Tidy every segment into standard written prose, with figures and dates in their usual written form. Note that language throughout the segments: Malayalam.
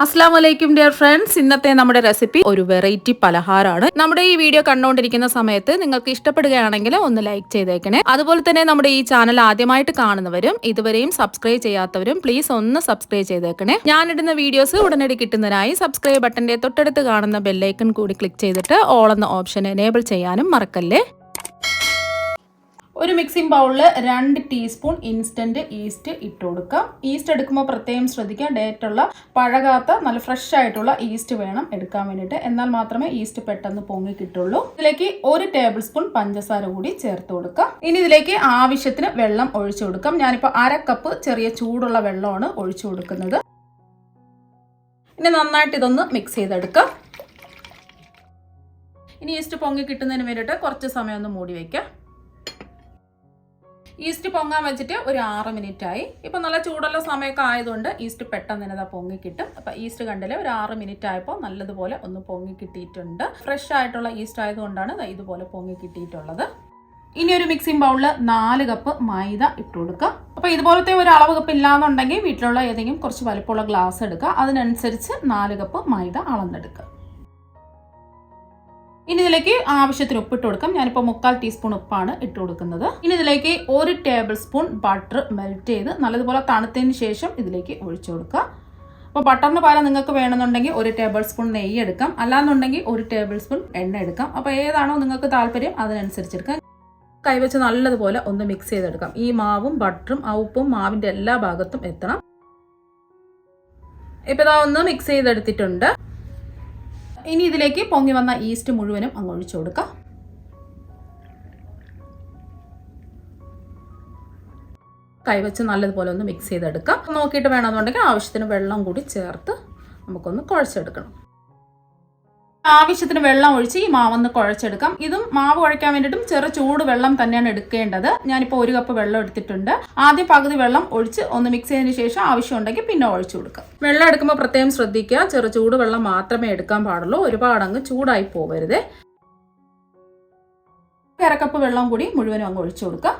അസ്സലാമലൈക്കും ഡിയർ ഫ്രണ്ട്സ്, ഇന്നത്തെ നമ്മുടെ റെസിപ്പി ഒരു വെറൈറ്റി പലഹാരമാണ്. നമ്മുടെ ഈ വീഡിയോ കണ്ടുകൊണ്ടിരിക്കുന്ന സമയത്ത് നിങ്ങൾക്ക് ഇഷ്ടപ്പെടുകയാണെങ്കിൽ ഒന്ന് ലൈക്ക് ചെയ്തേക്കണേ. അതുപോലെ തന്നെ നമ്മുടെ ഈ ചാനൽ ആദ്യമായിട്ട് കാണുന്നവരും ഇതുവരെയും സബ്സ്ക്രൈബ് ചെയ്യാത്തവരും പ്ലീസ് ഒന്ന് സബ്സ്ക്രൈബ് ചെയ്തേക്കണേ. ഞാനിടുന്ന വീഡിയോസ് ഉടനടി കിട്ടുന്നതിനായി സബ്സ്ക്രൈബ് ബട്ടന്റെ തൊട്ടടുത്ത് കാണുന്ന ബെല്ലൈക്കൺ കൂടി ക്ലിക്ക് ചെയ്തിട്ട് ഓൾ എന്ന ഓപ്ഷൻ എനേബിൾ ചെയ്യാനും മറക്കല്ലേ. ഒരു മിക്സിംഗ് ബൗളിൽ 2 ടീസ്പൂൺ ഇൻസ്റ്റൻറ്റ് ഈസ്റ്റ് ഇട്ട് കൊടുക്കാം. ഈസ്റ്റ് എടുക്കുമ്പോൾ പ്രത്യേകം ശ്രദ്ധിക്കുക, ഡേറ്റുള്ള പഴകാത്ത നല്ല ഫ്രഷ് ആയിട്ടുള്ള ഈസ്റ്റ് വേണം എടുക്കാൻ വേണ്ടിയിട്ട്. എന്നാൽ മാത്രമേ ഈസ്റ്റ് പെട്ടെന്ന് പൊങ്ങി കിട്ടുള്ളൂ. ഇതിലേക്ക് 1 ടേബിൾ സ്പൂൺ പഞ്ചസാര കൂടി ചേർത്ത് കൊടുക്കാം. ഇനി ഇതിലേക്ക് ആവശ്യത്തിന് വെള്ളം ഒഴിച്ചു കൊടുക്കാം. ഞാനിപ്പോൾ 1/2 കപ്പ് ചെറിയ ചൂടുള്ള വെള്ളമാണ് ഒഴിച്ചു കൊടുക്കുന്നത്. ഇനി നന്നായിട്ട് ഇതൊന്ന് മിക്സ് ചെയ്തെടുക്കാം. ഇനി ഈസ്റ്റ് പൊങ്ങി കിട്ടുന്നതിന് വേണ്ടിയിട്ട് കുറച്ച് സമയം ഒന്ന് മൂടി വയ്ക്കാം. ഈസ്റ്റ് പൊങ്ങാൻ വെച്ചിട്ട് ഒരു 6 മിനിറ്റ് ആയി. ഇപ്പം നല്ല ചൂടുള്ള സമയമൊക്കെ ആയതുകൊണ്ട് ഈസ്റ്റ് പെട്ടെന്ന് തന്നെ പൊങ്ങി കിട്ടും. അപ്പം ഈസ്റ്റ് കണ്ടില്ലേ, ഒരു 6 മിനിറ്റ് ആയപ്പോൾ നല്ലതുപോലെ ഒന്ന് പൊങ്ങി കിട്ടിയിട്ടുണ്ട്. ഫ്രഷ് ആയിട്ടുള്ള ഈസ്റ്റ് ആയതുകൊണ്ടാണ് ഇതുപോലെ പൊങ്ങി കിട്ടിയിട്ടുള്ളത്. ഇനി ഒരു മിക്സിംഗ് ബൗളിൽ 4 കപ്പ് മൈദ ഇട്ട് കൊടുക്കുക. അപ്പോൾ ഇതുപോലത്തെ ഒരു അളവ് കപ്പ് ഇല്ലാന്നുണ്ടെങ്കിൽ വീട്ടിലുള്ള ഏതെങ്കിലും കുറച്ച് വലിപ്പമുള്ള ഗ്ലാസ് എടുക്കുക. അതിനനുസരിച്ച് 4 കപ്പ് മൈദ അളന്നെടുക്കുക. ഇനി ഇതിലേക്ക് ആവശ്യത്തിന് ഉപ്പിട്ട് കൊടുക്കാം. ഞാനിപ്പോൾ 3/4 ടീസ്പൂൺ ഉപ്പാണ് ഇട്ട് കൊടുക്കുന്നത്. ഇനി ഇതിലേക്ക് 1 ടേബിൾ സ്പൂൺ ബട്ടർ മെൽറ്റ് ചെയ്ത് നല്ലതുപോലെ തണുത്തതിന് ശേഷം ഇതിലേക്ക് ഒഴിച്ചു കൊടുക്കുക. അപ്പോൾ ബട്ടറിന് പകരം നിങ്ങൾക്ക് വേണമെന്നുണ്ടെങ്കിൽ 1 ടേബിൾ സ്പൂൺ നെയ്യ് എടുക്കാം, അല്ലാന്നുണ്ടെങ്കിൽ 1 ടേബിൾ സ്പൂൺ എണ്ണ എടുക്കാം. അപ്പോൾ ഏതാണോ നിങ്ങൾക്ക് താല്പര്യം അതിനനുസരിച്ചെടുക്കാം. കൈവച്ച് നല്ലതുപോലെ ഒന്ന് മിക്സ് ചെയ്തെടുക്കാം. ഈ മാവും ബട്ടറും ആ ഉപ്പും മാവിൻ്റെ എല്ലാ ഭാഗത്തും എത്തണം. ഇപ്പോൾ ഇതാ ഒന്ന് മിക്സ് ചെയ്തെടുത്തിട്ടുണ്ട്. ഇനി ഇതിലേക്ക് പൊങ്ങി വന്ന ഈസ്റ്റ് മുഴുവനും അങ്ങ് ഒഴിച്ചു കൊടുക്കാം. കൈവച്ച് നല്ലതുപോലെ ഒന്ന് മിക്സ് ചെയ്തെടുക്കാം. നോക്കിയിട്ട് വേണമെന്നുണ്ടെങ്കിൽ ആവശ്യത്തിന് വെള്ളം കൂടി ചേർത്ത് നമുക്കൊന്ന് കുഴച്ചെടുക്കണം. ആവശ്യത്തിന് വെള്ളം ഒഴിച്ച് ഈ മാവൊന്ന് കുഴച്ചെടുക്കാം. ഇതും മാവ് കുഴയ്ക്കാൻ വേണ്ടിയിട്ടും ചെറു ചൂട് വെള്ളം തന്നെയാണ് എടുക്കേണ്ടത്. ഞാനിപ്പോൾ 1 കപ്പ് വെള്ളം എടുത്തിട്ടുണ്ട്. ആദ്യം പകുതി വെള്ളം ഒഴിച്ച് ഒന്ന് മിക്സ് ചെയ്തതിന് ശേഷം ആവശ്യമുണ്ടെങ്കിൽ പിന്നെ ഒഴിച്ചു കൊടുക്കാം. വെള്ളം എടുക്കുമ്പോൾ പ്രത്യേകം ശ്രദ്ധിക്കുക, ചെറു ചൂട് വെള്ളം മാത്രമേ എടുക്കാൻ പാടുള്ളൂ. ഒരുപാട് അങ്ങ് ചൂടായി പോകരുത്. 1/2 കപ്പ് വെള്ളം കൂടി മുഴുവനും അങ്ങ് ഒഴിച്ചു കൊടുക്കാം.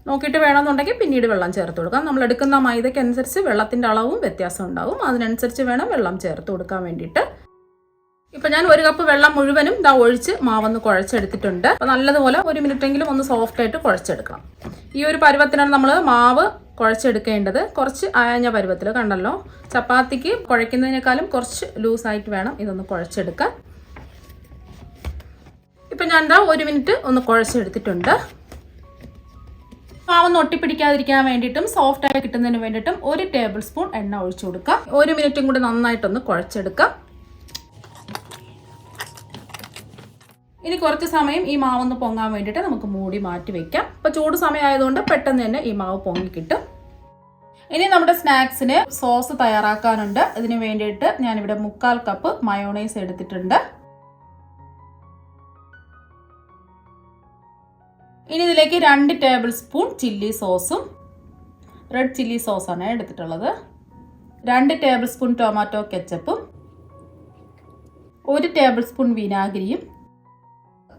നോക്കിയിട്ട് വേണമെന്നുണ്ടെങ്കിൽ പിന്നീട് വെള്ളം ചേർത്ത് കൊടുക്കാം. നമ്മൾ എടുക്കുന്ന മൈദയ്ക്ക് അനുസരിച്ച് വെള്ളത്തിൻ്റെ അളവും വ്യത്യാസം ഉണ്ടാവും. അതിനനുസരിച്ച് വേണം വെള്ളം ചേർത്ത് കൊടുക്കാൻ വേണ്ടിയിട്ട്. ഇപ്പം ഞാൻ 1 കപ്പ് വെള്ളം മുഴുവനും ഒഴിച്ച് മാവൊന്ന് കുഴച്ചെടുത്തിട്ടുണ്ട്. അപ്പോൾ നല്ലതുപോലെ 1 മിനിറ്റെങ്കിലും ഒന്ന് സോഫ്റ്റായിട്ട് കുഴച്ചെടുക്കണം. ഈ ഒരു പരുവത്തിനാണ് നമ്മൾ മാവ് കുഴച്ചെടുക്കേണ്ടത്. കുറച്ച് അയഞ്ഞ പരുവത്തിൽ, കണ്ടല്ലോ, ചപ്പാത്തിക്ക് കുഴയ്ക്കുന്നതിനേക്കാളും കുറച്ച് ലൂസായിട്ട് വേണം ഇതൊന്ന് കുഴച്ചെടുക്കാൻ. ഇപ്പം ഞാൻ 1 മിനിറ്റ് ഒന്ന് കുഴച്ചെടുത്തിട്ടുണ്ട്. മാവൊന്ന് ഒട്ടിപ്പിടിക്കാതിരിക്കാൻ വേണ്ടിയിട്ടും സോഫ്റ്റായി കിട്ടുന്നതിന് വേണ്ടിയിട്ടും 1 ടേബിൾ സ്പൂൺ എണ്ണ ഒഴിച്ചു കൊടുക്കാം. 1 മിനിറ്റും കൂടി നന്നായിട്ടൊന്ന് കുഴച്ചെടുക്കാം. ഇനി കുറച്ച് സമയം ഈ മാവൊന്ന് പൊങ്ങാൻ വേണ്ടിയിട്ട് നമുക്ക് മൂടി മാറ്റി വയ്ക്കാം. ഇപ്പോൾ ചൂട് സമയമായതുകൊണ്ട് പെട്ടെന്ന് തന്നെ ഈ മാവ് പൊങ്ങി കിട്ടും. ഇനി നമ്മുടെ സ്നാക്സിന് സോസ് തയ്യാറാക്കാനുണ്ട്. ഇതിന് വേണ്ടിയിട്ട് ഞാനിവിടെ 3/4 കപ്പ് മയോണൈസ് എടുത്തിട്ടുണ്ട്. ഇനി ഇതിലേക്ക് 2 ടേബിൾ സ്പൂൺ ചില്ലി സോസും, റെഡ് ചില്ലി സോസാണ് എടുത്തിട്ടുള്ളത്, 2 ടേബിൾ സ്പൂൺ ടൊമാറ്റോ കെച്ചപ്പും, 1 ടേബിൾ സ്പൂൺ വിനാഗിരിയും.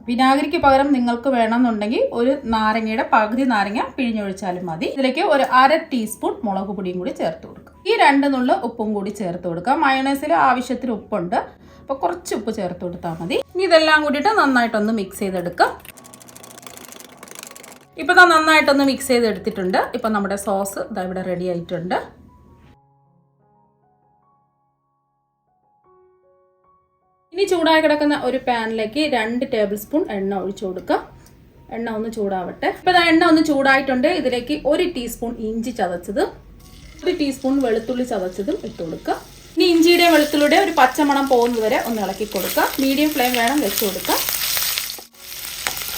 വിനാഗിരിക്ക് പകരം നിങ്ങൾക്ക് വേണമെന്നുണ്ടെങ്കിൽ ഒരു നാരങ്ങയുടെ പകുതി നാരങ്ങ പിഴിഞ്ഞൊഴിച്ചാലും മതി. ഇതിലേക്ക് ഒരു 1/2 ടീസ്പൂൺ മുളക് പൊടിയും കൂടി ചേർത്ത് കൊടുക്കുക. ഈ 2 നുള്ള് ഉപ്പും കൂടി ചേർത്ത് കൊടുക്കുക. മയോണൈസിൽ ആവശ്യത്തിന് ഉപ്പുണ്ട്, അപ്പോൾ കുറച്ച് ഉപ്പ് ചേർത്ത് കൊടുത്താൽ മതി. ഇനി ഇതെല്ലാം കൂടിയിട്ട് നന്നായിട്ടൊന്ന് മിക്സ് ചെയ്തെടുക്കുക. ഇപ്പോൾ നന്നായിട്ടൊന്ന് മിക്സ് ചെയ്തെടുത്തിട്ടുണ്ട്. ഇപ്പം നമ്മുടെ സോസ് ഇവിടെ റെഡി ആയിട്ടുണ്ട്. ഇനി ചൂടായി കിടക്കുന്ന ഒരു പാനിലേക്ക് 2 ടേബിൾ സ്പൂൺ എണ്ണ ഒഴിച്ചു കൊടുക്കുക. എണ്ണ ഒന്ന് ചൂടാവട്ടെ. ഇപ്പോൾ എണ്ണ ഒന്ന് ചൂടായിട്ടുണ്ട്. ഇതിലേക്ക് 1 ടീസ്പൂൺ ഇഞ്ചി ചതച്ചതും 1 ടീസ്പൂൺ വെളുത്തുള്ളി ചതച്ചതും ഇട്ട് കൊടുക്കുക. ഇനി ഇഞ്ചിയുടെ വെളുത്തുള്ളിയുടെ ഒരു പച്ചമണം പോകുന്നത് വരെ ഒന്ന് ഇളക്കി കൊടുക്കുക. മീഡിയം ഫ്ലെയിം വേണം വെച്ച് കൊടുക്കുക.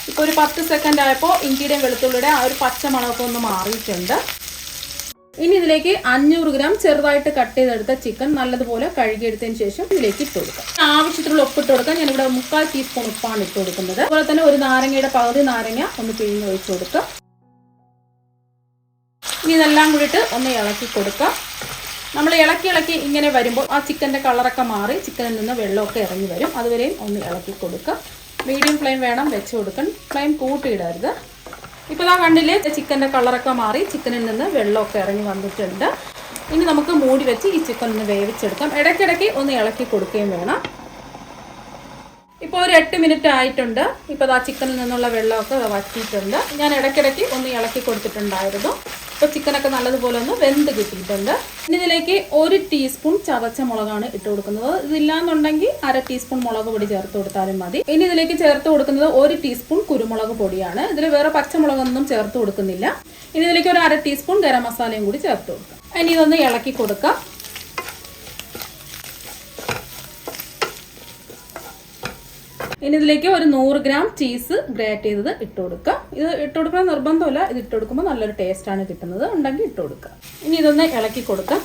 ഇപ്പോൾ ഒരു 10 സെക്കൻഡ് ആയപ്പോൾ ഇഞ്ചിയുടെയും വെളുത്തുള്ളിയുടെ ആ ഒരു പച്ചമണമൊക്കെ ഒന്ന് മാറിയിട്ടുണ്ട്. ഇനി ഇതിലേക്ക് 500 ഗ്രാം ചെറുതായിട്ട് കട്ട് ചെയ്തെടുത്ത ചിക്കൻ നല്ലതുപോലെ കഴുകിയെടുത്തതിന് ശേഷം ഇതിലേക്ക് ഇട്ട് കൊടുക്കാം. ആവശ്യത്തിനുള്ള ഉപ്പിട്ട് കൊടുക്കാം. ഞാനിവിടെ 3/4 ടീസ്പൂൺ ഉപ്പാണ് ഇട്ട് കൊടുക്കുന്നത്. അതുപോലെ തന്നെ ഒരു നാരങ്ങയുടെ പകുതി നാരങ്ങ ഒന്ന് പിഴിഞ്ഞ് ഒഴിച്ചു കൊടുക്കാം. ഇനി ഇതെല്ലാം കൂടിയിട്ട് ഒന്ന് ഇളക്കി കൊടുക്കാം. നമ്മൾ ഇളക്കി ഇങ്ങനെ വരുമ്പോൾ ആ ചിക്കൻ്റെ കളറൊക്കെ മാറി ചിക്കനിൽ നിന്ന് വെള്ളമൊക്കെ ഇറങ്ങി വരും. അതുവരെയും ഒന്ന് ഇളക്കി കൊടുക്കുക. മീഡിയം ഫ്ലെയിം വേണം വെച്ച് കൊടുക്കാൻ, ഫ്ലെയിം കൂട്ടിയിടരുത്. ഇപ്പോൾ കണ്ടില്ലേ, ചിക്കൻ്റെ കളറൊക്കെ മാറി ചിക്കനിൽ നിന്ന് വെള്ളമൊക്കെ ഇറങ്ങി വന്നിട്ടുണ്ട്. ഇനി നമുക്ക് മൂടി വെച്ച് ഈ ചിക്കൻ ഒന്ന് വേവിച്ചെടുക്കാം. ഇടയ്ക്കിടയ്ക്ക് ഒന്ന് ഇളക്കി കൊടുക്കുകയും വേണം. ഇപ്പോൾ ഒരു 8 മിനിറ്റ് ആയിട്ടുണ്ട്. ഇപ്പോൾ ആ ചിക്കനിൽ നിന്നുള്ള വെള്ളമൊക്കെ വറ്റിയിട്ടുണ്ട്. ഞാൻ ഇടയ്ക്കിടയ്ക്ക് ഒന്ന് ഇളക്കി കൊടുത്തിട്ടുണ്ടായിരുന്നു. ഇപ്പോൾ ചിക്കനൊക്കെ നല്ലതുപോലെ ഒന്ന് വെന്ത് കിട്ടിയിട്ടുണ്ട്. ഇനി ഇതിലേക്ക് 1 ടീസ്പൂൺ ചതച്ച മുളകാണ് ഇട്ട് കൊടുക്കുന്നത്. ഇതില്ലാന്നുണ്ടെങ്കിൽ 1/2 ടീസ്പൂൺ മുളക് പൊടി ചേർത്ത് കൊടുത്താലും മതി. ഇനി ഇതിലേക്ക് ചേർത്ത് കൊടുക്കുന്നത് 1 ടീസ്പൂൺ കുരുമുളക് പൊടിയാണ്. ഇതിൽ വേറെ പച്ചമുളകൊന്നും ചേർത്ത് കൊടുക്കുന്നില്ല. ഇനി ഇതിലേക്ക് ഒരു 1/2 ടീസ്പൂൺ ഗരം മസാലയും കൂടി ചേർത്ത് കൊടുക്കാം. ഇനി ഇതൊന്ന് ഇളക്കി കൊടുക്കാം. ഇനി ഇതിലേക്ക് ഒരു 100 ഗ്രാം ചീസ് ഗ്രേറ്റ് ചെയ്തത് ഇട്ട് കൊടുക്കുക. ഇത് ഇട്ട് കൊടുക്കാൻ നിർബന്ധമില്ല. ഇത് ഇട്ട് കൊടുക്കുമ്പോൾ നല്ലൊരു ടേസ്റ്റാണ് കിട്ടുന്നത്. ഉണ്ടെങ്കിൽ ഇട്ട് കൊടുക്കുക. ഇനി ഇതൊന്ന് ഇളക്കി കൊടുക്കാം.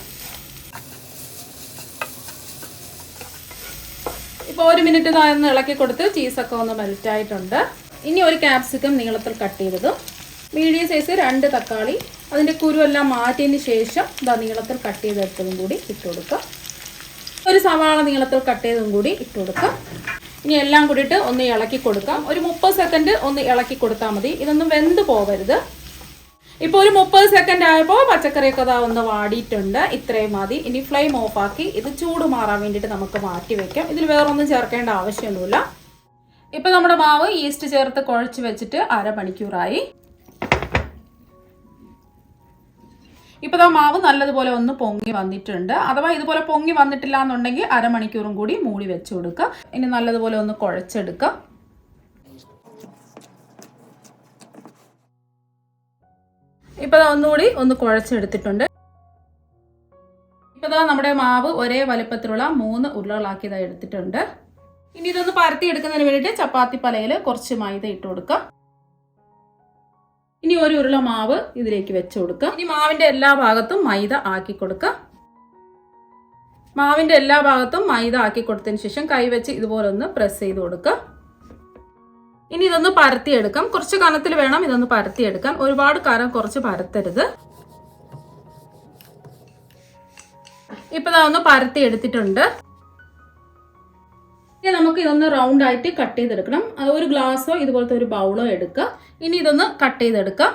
ഇപ്പോൾ 1 മിനിറ്റ് ഒന്ന് ഇളക്കി കൊടുത്ത് ചീസൊക്കെ ഒന്ന് മെൽറ്റായിട്ടുണ്ട്. ഇനി ഒരു ക്യാപ്സിക്കം നീളത്തിൽ കട്ട് ചെയ്തത്, മീഡിയം സൈസ് 2 തക്കാളി അതിൻ്റെ കുരുവെല്ലാം മാറ്റിയതിന് ശേഷം നീളത്തിൽ കട്ട് ചെയ്തെടുത്തതും കൂടി ഇട്ട് കൊടുക്കുക. ഒരു സവാള നീളത്തിൽ കട്ട് ചെയ്തതും കൂടി ഇട്ട് കൊടുക്കുക. ഇനി എല്ലാം കൂടിയിട്ട് ഒന്ന് ഇളക്കി കൊടുക്കാം. ഒരു 30 സെക്കൻഡ് ഒന്ന് ഇളക്കി കൊടുത്താൽ മതി. ഇതൊന്നും വെന്ത് പോകരുത്. ഇപ്പോൾ ഒരു 30 സെക്കൻഡ് ആയപ്പോൾ പച്ചക്കറിയൊക്കെ ഒന്ന് വാടിയിട്ടുണ്ട്. ഇത്രയും മതി. ഇനി ഫ്ലെയിം ഓഫാക്കി ഇത് ചൂട് മാറാൻ വേണ്ടിയിട്ട് നമുക്ക് മാറ്റി വെക്കാം. ഇതിൽ വേറൊന്നും ചേർക്കേണ്ട ആവശ്യമൊന്നുമില്ല. ഇപ്പോൾ നമ്മുടെ മാവ് ഈസ്റ്റ് ചേർത്ത് കുഴച്ച് വെച്ചിട്ട് 1/2 മണിക്കൂറായി. ഇപ്പോൾ ആ മാവ് നല്ലതുപോലെ ഒന്ന് പൊങ്ങി വന്നിട്ടുണ്ട്. അഥവാ ഇതുപോലെ പൊങ്ങി വന്നിട്ടില്ല എന്നുണ്ടെങ്കിൽ 1/2 മണിക്കൂറും കൂടി മൂടി വെച്ച് കൊടുക്കുക. ഇനി നല്ലതുപോലെ ഒന്ന് കുഴച്ചെടുക്കുക. ഇപ്പോൾ ഒന്നുകൂടി ഒന്ന് കുഴച്ചെടുത്തിട്ടുണ്ട്. ഇപ്പോൾ നമ്മുടെ മാവ് ഒരേ വലുപ്പത്തിലുള്ള 3 ഉരുളകളാക്കിയതായി എടുത്തിട്ടുണ്ട്. ഇനി ഇതൊന്ന് പരത്തി എടുക്കുന്നതിന് വേണ്ടിയിട്ട് ചപ്പാത്തി പലയിൽ കുറച്ച് മൈദ ഇട്ട് കൊടുക്കുക. ഇനി ഒരു ഉരുള മാവ് ഇതിലേക്ക് വെച്ച് കൊടുക്കുക. ഇനി മാവിൻ്റെ എല്ലാ ഭാഗത്തും മൈദ ആക്കി കൊടുക്കുക. മാവിൻ്റെ എല്ലാ ഭാഗത്തും മൈദ ആക്കി കൊടുത്തതിന് ശേഷം കൈവച്ച് ഇതുപോലെ ഒന്ന് പ്രസ് ചെയ്ത് കൊടുക്കുക. ഇനി ഇതൊന്ന് പരത്തിയെടുക്കാം. കുറച്ച് കനത്തിൽ വേണം ഇതൊന്ന് പരത്തിയെടുക്കാൻ. ഒരുപാട് കനം കുറച്ച് പരത്തരുത്. ഇപ്പോൾ ഒന്ന് പരത്തി എടുത്തിട്ടുണ്ട്. ഇനി നമുക്ക് ഇതൊന്ന് റൗണ്ട് ആയിട്ട് കട്ട് ചെയ്തെടുക്കണം. അത് ഒരു ഗ്ലാസ്സോ ഇതുപോലത്തെ ഒരു ബൗളോ എടുക്കുക. ഇനി ഇതൊന്ന് കട്ട് ചെയ്തെടുക്കുക.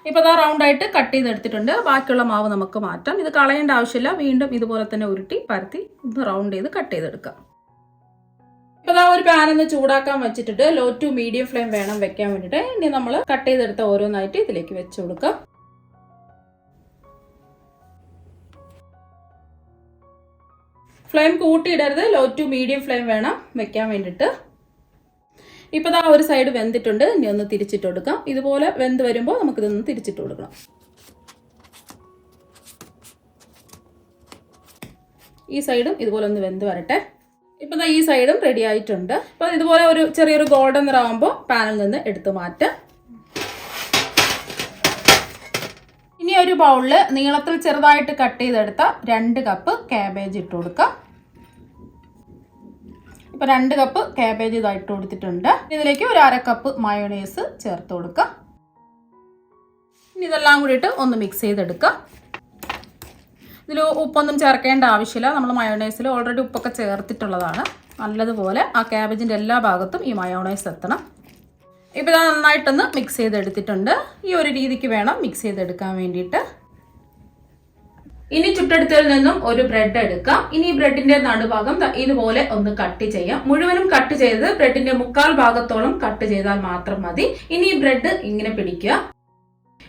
ഇപ്പോൾ ഇതാ റൗണ്ട് ആയിട്ട് കട്ട് ചെയ്തെടുത്തിട്ടുണ്ട്. ബാക്കിയുള്ള മാവ് നമുക്ക് മാറ്റാം. ഇത് കളയേണ്ട ആവശ്യമില്ല. വീണ്ടും ഇതുപോലെ തന്നെ ഉരുട്ടി പരത്തി ഒന്ന് റൗണ്ട് ചെയ്ത് കട്ട് ചെയ്തെടുക്കാം. ഇപ്പോൾ ഇതാ ഒരു പാൻ ഒന്ന് ചൂടാക്കാൻ വെച്ചിട്ടുണ്ട്. ലോ ടു മീഡിയം ഫ്ലെയിം വേണം വെക്കാൻ വേണ്ടിയിട്ട്. ഇനി നമ്മൾ കട്ട് ചെയ്തെടുത്ത ഓരോന്നായിട്ട് ഇതിലേക്ക് വെച്ച് കൊടുക്കാം. ഫ്ലെയിം കൂട്ടിയിടരുത്. ലോ ടു മീഡിയം ഫ്ലെയിം വേണം വെക്കാൻ വേണ്ടിയിട്ട്. ഇപ്പോൾ ദാ ഒരു സൈഡ് വെന്തിട്ടുണ്ട്. ഇനി ഒന്ന് തിരിച്ചിട്ട് കൊടുക്കാം. ഇതുപോലെ വെന്ത് വരുമ്പോൾ നമുക്കിതൊന്ന് തിരിച്ചിട്ട് കൊടുക്കണം. ഈ സൈഡും ഇതുപോലെ ഒന്ന് വെന്ത് വരട്ടെ. ഇപ്പോൾ ദാ ഈ സൈഡും റെഡി ആയിട്ടുണ്ട്. അപ്പോൾ ഇതുപോലെ ഒരു ചെറിയൊരു ഗോൾഡൻ നിറമാകുമ്പോൾ പാനിൽ നിന്ന് എടുത്ത് മാറ്റാം. ഇനി ഒരു ബൗളിൽ നീളത്തിൽ ചെറുതായിട്ട് കട്ട് ചെയ്തെടുത്ത 2 കപ്പ് കാബേജ് ഇട്ട് കൊടുക്കുക. ഇപ്പോൾ 2 കപ്പ് കാബേജ് ഇതായിട്ട് കൊടുത്തിട്ടുണ്ട്. ഇതിലേക്ക് ഒരു 1/2 കപ്പ് മയോണൈസ് ചേർത്ത് കൊടുക്കുക. ഇനി ഇതെല്ലാം കൂടിയിട്ട് ഒന്ന് മിക്സ് ചെയ്തെടുക്കുക. ഇതിൽ ഉപ്പൊന്നും ചേർക്കേണ്ട ആവശ്യമില്ല. നമ്മൾ മയോണൈസിൽ ഓൾറെഡി ഉപ്പൊക്കെ ചേർത്തിട്ടുള്ളതാണ്. നല്ലതുപോലെ ആ കാബേജിൻ്റെ എല്ലാ ഭാഗത്തും ഈ മയോണൈസ് എത്തണം. ഇപ്പോൾ ഇത് നന്നായിട്ടൊന്ന് മിക്സ് ചെയ്തെടുത്തിട്ടുണ്ട്. ഈ ഒരു രീതിക്ക് വേണം മിക്സ് ചെയ്തെടുക്കാൻ വേണ്ടിയിട്ട്. ഇനി ചുട്ടെടുത്തതിൽ നിന്നും ഒരു ബ്രെഡ് എടുക്കാം. ഇനി ഈ ബ്രെഡിന്റെ നടുഭാഗം ഇതുപോലെ ഒന്ന് കട്ട് ചെയ്യാം. മുഴുവനും കട്ട് ചെയ്ത് ബ്രെഡിന്റെ 1/4 ഭാഗത്തോളം കട്ട് ചെയ്താൽ മാത്രം മതി. ഇനി ഈ ബ്രെഡ് ഇങ്ങനെ പിടിക്കുക.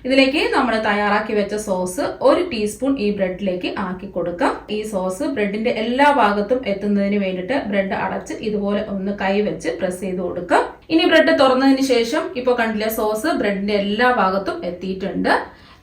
ഇതിലേക്ക് നമ്മൾ തയ്യാറാക്കി വെച്ച സോസ് 1 ടീസ്പൂൺ ഈ ബ്രെഡിലേക്ക് ആക്കി കൊടുക്കാം. ഈ സോസ് ബ്രെഡിന്റെ എല്ലാ ഭാഗത്തും എത്തുന്നതിന് വേണ്ടിയിട്ട് ബ്രെഡ് അടച്ച് ഇതുപോലെ ഒന്ന് കൈവച്ച് പ്രസ് ചെയ്ത് കൊടുക്കാം. ഇനി ബ്രെഡ് തുറന്നതിന് ശേഷം ഇപ്പോൾ കണ്ടില്ലേ, സോസ് ബ്രെഡിന്റെ എല്ലാ ഭാഗത്തും എത്തിയിട്ടുണ്ട്.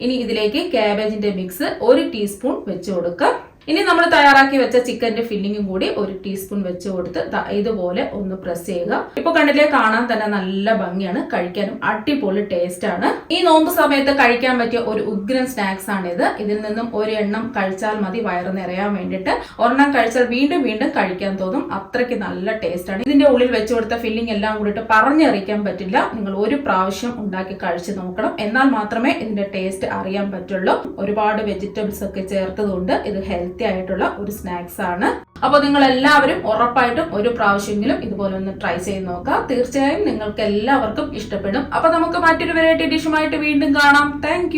ഇനി ഇതിലേക്ക് കാബേജിന്റെ മിക്സ് 1 ടീസ്പൂൺ വെച്ച് കൊടുക്കാം. ഇനി നമ്മൾ തയ്യാറാക്കി വെച്ച ചിക്കന്റെ ഫില്ലിങ്ങും കൂടി 1 ടീസ്പൂൺ വെച്ച് കൊടുത്ത് ഇതുപോലെ ഒന്ന് പ്രസ് ചെയ്യുക. ഇപ്പൊ കണ്ടില്ലേ, കാണാൻ തന്നെ നല്ല ഭംഗിയാണ്, കഴിക്കാനും അടിപൊളി ടേസ്റ്റ് ആണ്. ഈ നോമ്പ് സമയത്ത് കഴിക്കാൻ പറ്റിയ ഒരു ഉഗ്രൻ സ്നാക്സ് ആണിത്. ഇതിൽ നിന്നും ഒരു എണ്ണം കഴിച്ചാൽ മതി വയറ് നിറയാൻ വേണ്ടിയിട്ട്. ഒരെണ്ണം കഴിച്ചാൽ വീണ്ടും വീണ്ടും കഴിക്കാൻ തോന്നും, അത്രയ്ക്ക് നല്ല ടേസ്റ്റ് ആണ്. ഇതിന്റെ ഉള്ളിൽ വെച്ച് കൊടുത്ത ഫില്ലിംഗ് എല്ലാം കൂടിയിട്ട് പറഞ്ഞറിയിക്കാൻ പറ്റില്ല. നിങ്ങൾ ഒരു പ്രാവശ്യം ഉണ്ടാക്കി കഴിച്ചു നോക്കണം, എന്നാൽ മാത്രമേ ഇതിന്റെ ടേസ്റ്റ് അറിയാൻ പറ്റുള്ളൂ. ഒരുപാട് വെജിറ്റബിൾസ് ഒക്കെ ചേർത്തതുകൊണ്ട് ഇത് ഹെൽത്തി ആയിട്ടുള്ള ഒരു സ്നാക്സ് ആണ്. അപ്പോൾ നിങ്ങൾ എല്ലാവരും ഉറപ്പായിട്ടും ഒരു പ്രാവശ്യമെങ്കിലും ഇതുപോലെ ഒന്ന് ട്രൈ ചെയ്ത് നോക്കുക. തീർച്ചയായും നിങ്ങൾക്ക് എല്ലാവർക്കും ഇഷ്ടപ്പെടും. അപ്പൊ നമുക്ക് മറ്റൊരു വെറൈറ്റി ഡിഷുമായിട്ട് വീണ്ടും കാണാം. താങ്ക്